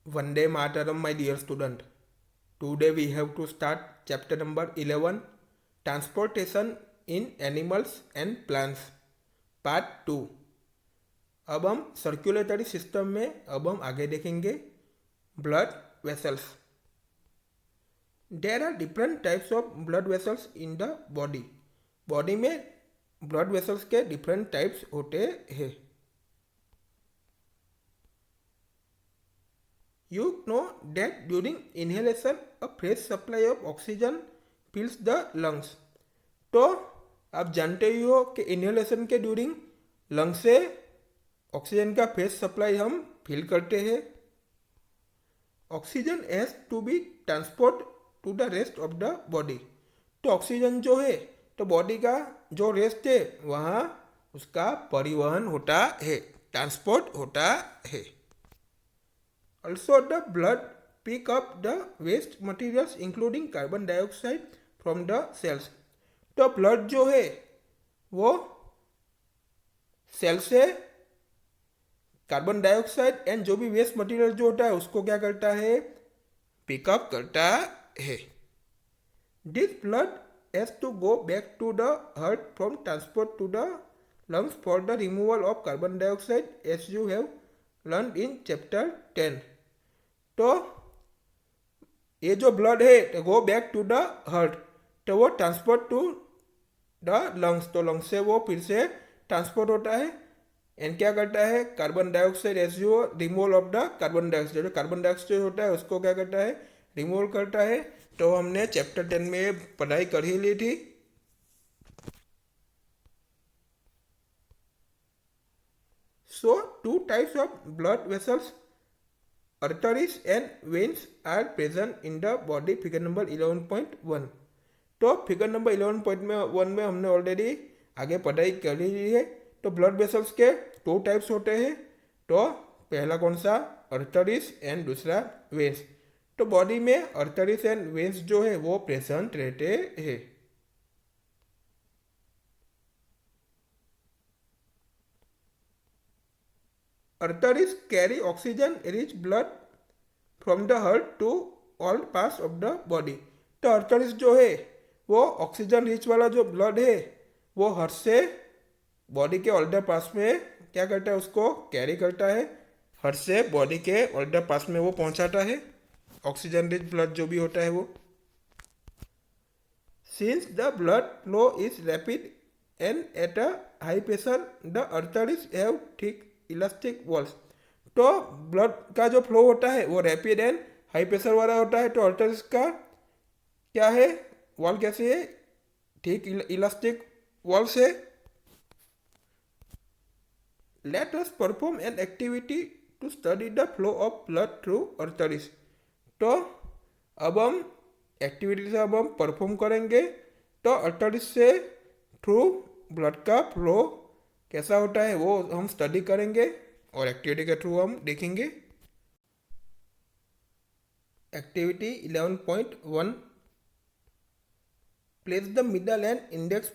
Vande Mataram, my dear student. Today we have to start chapter number 11, Transportation in Animals and Plants, Part 2. अब हम circulatory system में अब हम आगे देखेंगे blood vessels. There are different types of blood vessels in the body. Body में blood vessels के different types होते हैं. You know that during inhalation a fresh supply of oxygen fills the lungs. तो आप जानते ही हो कि इनहेलेशन के ड्यूरिंग लंग से ऑक्सीजन का फ्रेश सप्लाई हम फील करते हैं. Oxygen has to be transport to the rest of the body. तो ऑक्सीजन जो है तो बॉडी का जो रेस्ट है वहाँ उसका परिवहन होता है, ट्रांसपोर्ट होता है. Also, the blood pick up the waste materials including carbon dioxide from the cells. तो ब्लड जो है वो सेल से कार्बन डाइऑक्साइड एंड जो भी वेस्ट मटेरियल जो होता है उसको क्या करता है, पिकअप करता है. This blood has to go back to the heart from transport to the lungs for the removal of carbon dioxide as you have learn in chapter 10. तो ये जो ब्लड है तो go back to the heart, तो वो transport to the lungs, तो lungs से वो फिर से ट्रांसपोर्ट होता है एंड क्या करता है, carbon dioxide as you removal of the carbon dioxide, जो कार्बन डाइऑक्साइड होता है उसको क्या करता है, रिमूव करता है. तो हमने चैप्टर 10 में पढ़ाई कर ही ली थी. So two types of blood vessels, arteries and veins are present in the body. Figure number 11.1. तो फिगर नंबर 11.1 में हमने ऑलरेडी आगे पढ़ाई कर ली है. तो ब्लड वेसल्स के दो टाइप्स होते हैं. तो पहला कौन सा, arteries एंड दूसरा वेन्स. तो बॉडी में arteries एंड वेन्स जो है वो प्रेजेंट रहते हैं. Arteries carry oxygen rich blood from the heart to all parts of the body. तो arteries जो है वो ऑक्सीजन रिच वाला जो ब्लड है वो हार्ट से बॉडी के ऑल्डर पास में क्या करता है, उसको कैरी करता है. हार्ट से बॉडी के ऑल्डर पास में वो पहुंचाता है ऑक्सीजन रिच ब्लड जो भी होता है वो. Since the blood flow is rapid and at a high pressure the arteries have thick elastic walls. तो ब्लड का जो फ्लो होता है वो रैपिड एंड हाई प्रेशर वाला होता है. तो आर्टरीज का क्या है, वॉल कैसे है, ठीक इलास्टिक वॉल से. Let us perform an activity to study the flow of blood through arteries. तो अब हम एक्टिविटी से अब हम परफॉर्म करेंगे. तो आर्टरीज से थ्रू ब्लड का फ्लो कैसा होता है वो हम स्टडी करेंगे और एक्टिविटी के थ्रू हम देखेंगे. Activity 11.1. Place the middle and index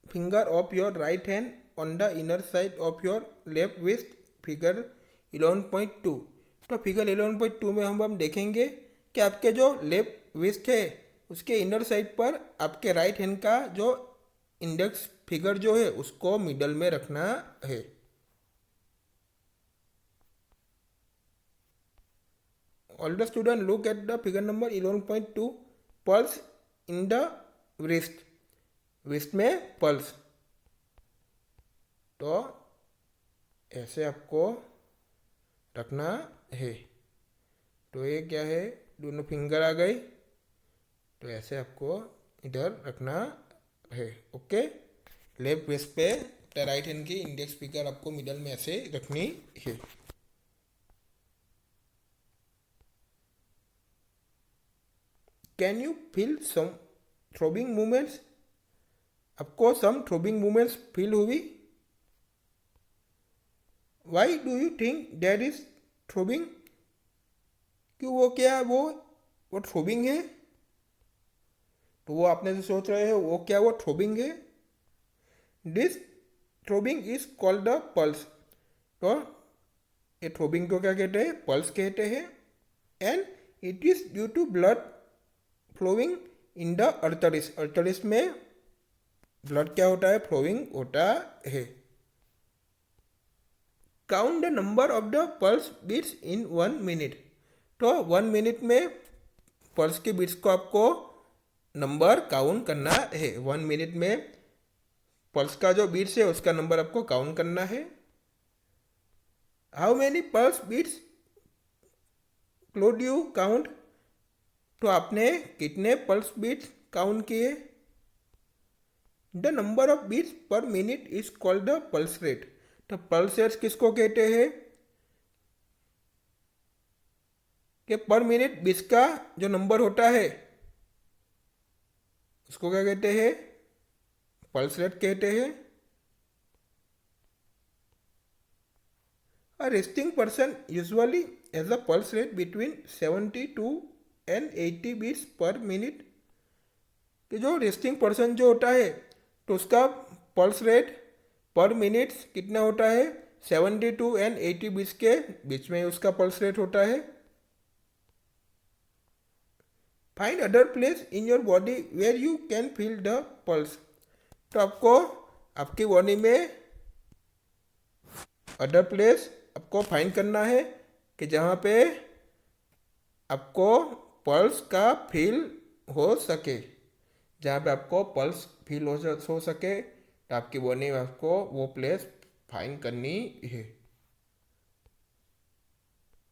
finger of your right hand on the inner side of your left wrist. Figure 11.2. तो फिगर 11.2 में हम देखेंगे कि आपके जो लेफ्ट रिस्ट है उसके इनर साइड पर आपके राइट हैंड का जो इंडेक्स फिगर जो है उसको मिडल में रखना है. All the student look at the figure number 11.2. Pulse in the wrist, wrist में पल्स. तो ऐसे आपको रखना है. तो ये क्या है, दोनों फिंगर आ गई, तो ऐसे आपको इधर रखना है. ओके, लेफ्ट रिस्ट पे राइट हैंड की इंडेक्स फिंगर आपको मिडल में ऐसे रखनी है. Can you feel some throbbing movements. आपको सम थ्रोबिंग मूवमेंट्स फील हुई. Why do you think there is throbbing. क्यों, वो क्या, वो थ्रोबिंग है. तो वो आपने जो सोच रहे हो वो क्या, वो थ्रोबिंग है. This throbbing is called the pulse. तो ये थ्रोबिंग को क्या कहते हैं, पल्स कहते हैं. And it is due to blood flowing in the arteries. Arteries में ब्लड क्या होता है, फ्लोइंग होता है। Count the number of the pulse beats in 1 minute. तो 1 मिनट में पल्स के बीट्स को आपको नंबर काउंट करना है। 1 मिनट में पल्स का जो बीट्स है उसका नंबर आपको काउंट करना है। How many pulse beats could you count. तो आपने कितने पल्स बीट्स काउंट किए। The number of beats per minute is called the pulse rate. तो पल्स रेट किसको कहते हैं कि पर मिनट बीट्स का जो नंबर होता है उसको क्या कहते हैं, पल्स रेट कहते हैं। A resting person usually has a pulse rate between 72 and 80 beats per minute। कि जो रेस्टिंग पर्सन जो होता है तो उसका पल्स रेट पर मिनट कितना होता है, 72 एंड 80 बीट्स के बीच में उसका पल्स रेट होता है। Find other place in your body where you can feel the pulse. तो आपको आपकी बॉडी में अदर प्लेस आपको फाइंड करना है कि जहाँ पे आपको पल्स का फील हो सके। जहाँ पे आपको पल्स फील हो सके तो आपकी बॉडी में आपको वो प्लेस फाइंड करनी है।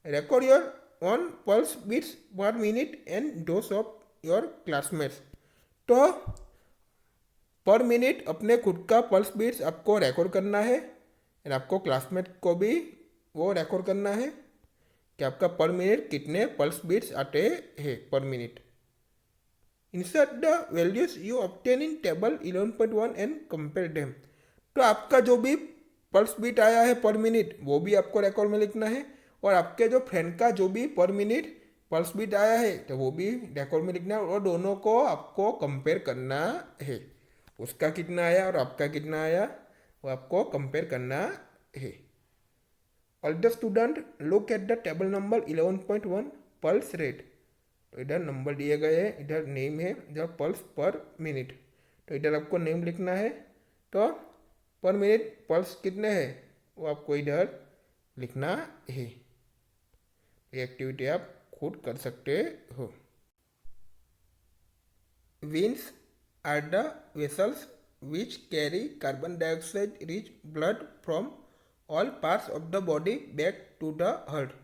Record your own pulse beats per minute and those of your classmates. तो पर मिनट अपने खुद का पल्स बीट्स आपको रिकॉर्ड करना है और आपको क्लासमेट को भी वो रिकॉर्ड करना है कि आपका पर मिनट कितने पल्स बीट्स आते हैं पर minute. Insert the values you obtain in table 11.1 and compare them. तो आपका जो भी पल्स बीट आया है पर मिनट वो भी आपको रिकॉर्ड में लिखना है और आपके जो फ्रेंड का जो भी पर मिनट पल्स बीट आया है तो वो भी रिकॉर्ड में लिखना है और दोनों को आपको कंपेयर करना है। उसका कितना आया और आपका कितना आया वो आपको कंपेयर करना है। All the student look at the table number 11.1 pulse rate. तो इधर नंबर दिए गए हैं, इधर नेम है, इधर पल्स पर मिनट। तो इधर आपको नेम लिखना है। तो पर मिनट पल्स कितने हैं वो आपको इधर लिखना है। ये एक्टिविटी आप खुद कर सकते हो। Veins are the vessels which carry carbon dioxide rich blood from all parts of the body back to the heart।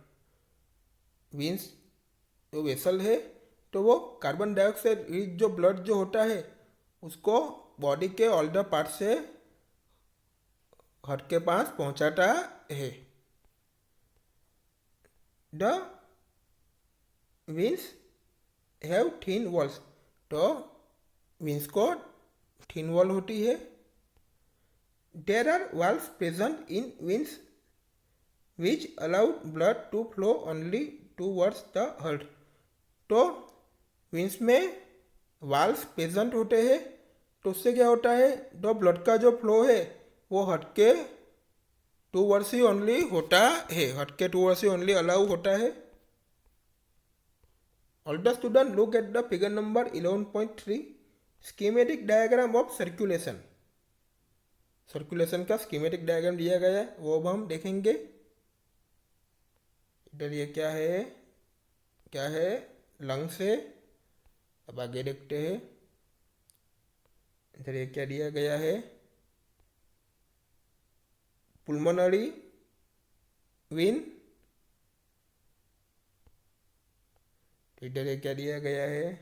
Veins जो वेसल है तो वो कार्बन डाइऑक्साइड रिच जो ब्लड जो होता है उसको बॉडी के ऑल द पार्ट से हार्ट के पास पहुंचाता है। The veins have thin walls. तो veins को थिन वॉल होती है। There are valves present in veins which allow blood to flow only towards the heart। तो veins में valves प्रेजेंट होते हैं तो उससे क्या होता है, जो ब्लड का जो फ्लो है वो हार्ट के टूवर्ड्स ही ओनली होता है, हार्ट के टूवर्ड्स ही ओनली अलाउ होता है। All the student look at the figure number 11.3 schematic diagram of circulation. Circulation का स्कीमेटिक डायग्राम दिया गया है वो अब हम देखेंगे। इधर ये क्या है लंग्स है। अब आगे देखते हैं इधर ये क्या दिया गया है, पुल्मोनरी वेन। इधर ये क्या दिया गया है,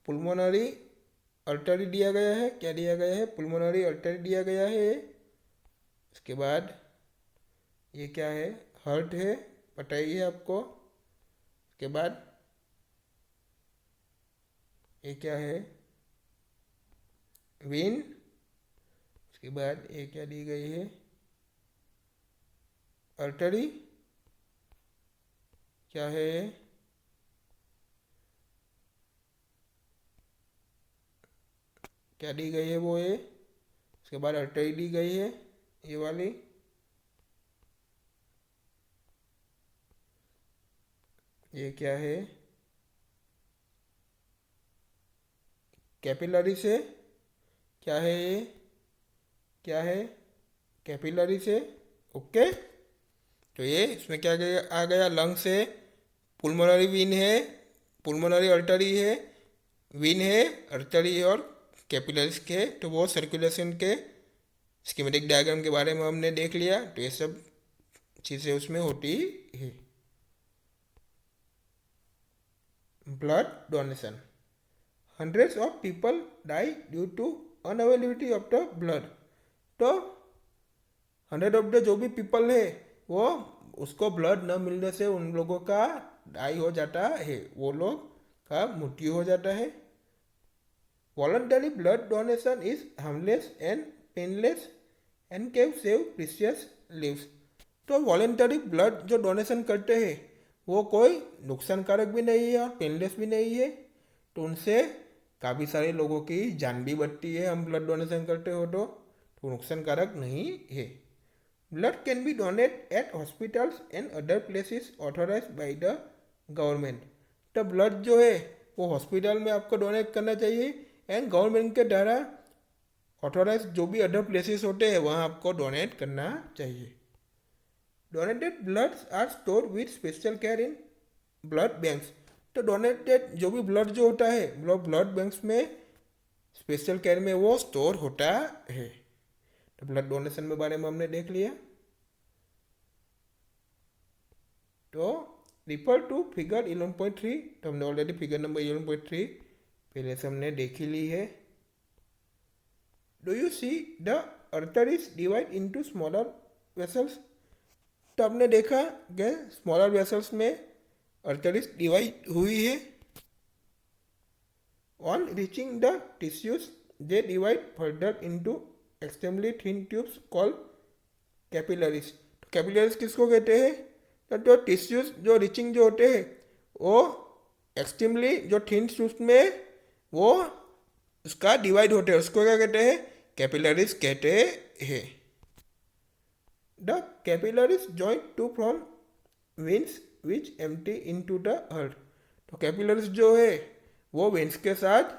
पुल्मोनरी आर्टरी दिया गया है। क्या दिया गया है, पुल्मोनरी आर्टरी दिया गया है। उसके बाद ये क्या है, हार्ट है, पता ही है आपको। उसके बाद ये क्या है, वेन। उसके बाद ये क्या दी गई है, आर्टरी। क्या है, क्या दी गई है वो ये। उसके बाद आर्टरी दी गई है ये वाली। ये क्या है, कैपिलरी से, क्या है ये, क्या है, कैपिलरी से। ओके, तो ये इसमें क्या गया, आ गया लंग से, पुलमोनरी वीन है, पुलमोनरी अर्टरी है, वीन है, अर्टरी है और कैपिलरीज के, तो वो सर्कुलेशन के स्कीमेटिक डायग्राम के बारे में हमने देख लिया। तो ये सब चीज़ें उसमें होती है। Blood donation, hundreds of people die due to unavailability of the blood. तो 100 ऑफ द जो भी पीपल है वो उसको ब्लड न मिलने से उन लोगों का डाई हो जाता है, वो लोग का मृत्यु हो जाता है। Voluntary blood donation is harmless and painless and can save precious lives. तो वॉलंटरी ब्लड जो डोनेशन करते हैं वो कोई नुकसानकारक भी नहीं है और पेनलेस भी नहीं है, तो उनसे काफ़ी सारे लोगों की जान भी बचती है। हम ब्लड डोनेशन करते हो तो नुकसानकारक नहीं है। Blood can be donate at hospitals and other places authorised by the government. तो ब्लड जो है वो हॉस्पिटल में आपको डोनेट करना चाहिए एंड गवर्नमेंट के द्वारा ऑथोराइज जो भी अदर प्लेसेस होते हैं वहाँ आपको डोनेट करना चाहिए। Donated bloods are store with special care in blood banks. तो डोनेटेड जो भी ब्लड जो होता है वो ब्लड बैंक्स में स्पेशल केयर में वो स्टोर होता है। तो ब्लड डोनेशन के बारे में हमने देख लिया। तो रिफर टू फिगर 11.3। तो हमने ऑलरेडी फिगर नंबर 11.3 पहले से हमने देख ही ली है। Do you see the arteries divide into smaller vessels. तो आपने देखा कि स्मॉलर वेसल्स में arteries डिवाइड हुई है। On reaching the tissues they divide further into extremely thin tubes called capillaries. तो कैपिलरीज किसको कहते हैं, तो टिश्यूज जो रीचिंग जो होते हैं वो एक्सट्रीमली जो थिन ट्यूब्स में वो उसका डिवाइड होते हैं, उसको क्या कहते हैं, कैपिलरीज कहते हैं। The capillaries joint to from veins which empty into the heart. तो कैपिलरीज जो है वो वेन्स के साथ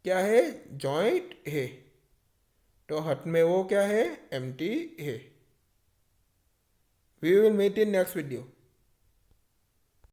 क्या है, जॉइंट है, तो हार्ट में वो क्या है, एम्प्टी है। We will meet in next video.